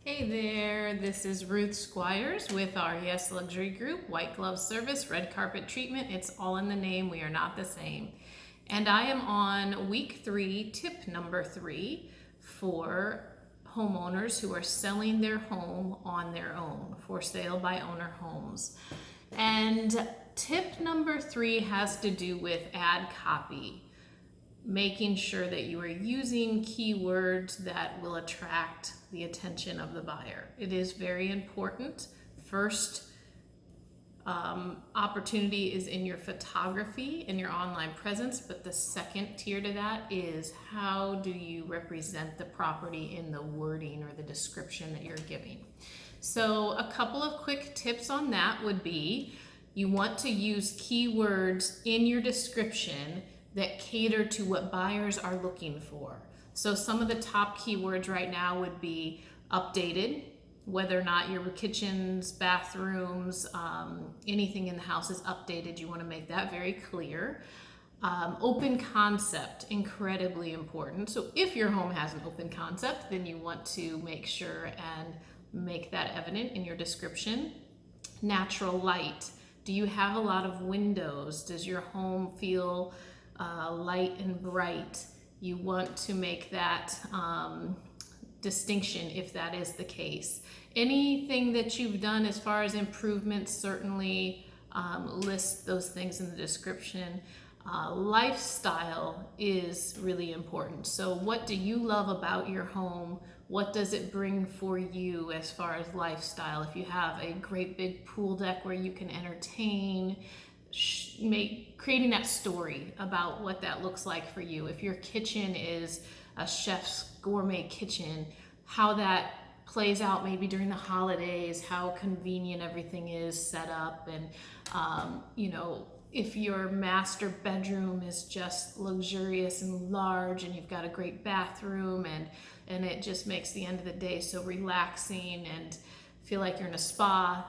Hey there, this is Ruth Squires with our Yes Luxury Group, white glove service, red carpet treatment. It's all in the name. We are not the same. And I am on week 3, tip number 3 for homeowners who are selling their home on their own, for sale by owner homes. And tip number 3 has to do with ad copy, making sure that you are using keywords that will attract the attention of the buyer. It is very important. First opportunity is in your photography and your online presence, but the second tier to that is how do you represent the property in the wording or the description that you're giving. So a couple of quick tips on that would be you want to use keywords in your description that cater to what buyers are looking for. So some of the top keywords right now would be updated, whether or not your kitchens, bathrooms, anything in the house is updated. You want to make that very clear. Open concept, incredibly important. So if your home has an open concept, then you want to make sure and make that evident in your description. Natural light. Do you have a lot of windows? Does your home feel light and bright? You want to make that distinction if that is the case. Anything that you've done as far as improvements, certainly list those things in the description. Lifestyle is really important. So what do you love about your home? What does it bring for you as far as lifestyle? If you have a great big pool deck where you can entertain, creating that story about what that looks like for you. If your kitchen is a chef's gourmet kitchen, how that plays out maybe during the holidays, how convenient everything is set up, and if your master bedroom is just luxurious and large and you've got a great bathroom and it just makes the end of the day so relaxing and feel like you're in a spa,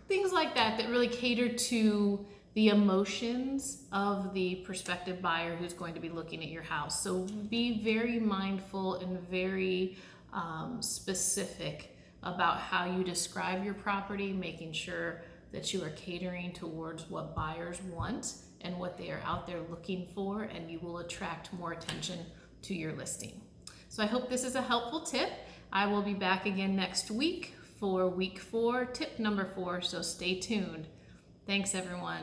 things like that that really cater to the emotions of the prospective buyer who's going to be looking at your house. So be very mindful and very specific about how you describe your property, making sure that you are catering towards what buyers want and what they are out there looking for, and you will attract more attention to your listing. So I hope this is a helpful tip. I will be back again next week for week 4, tip number 4, so stay tuned. Thanks, everyone.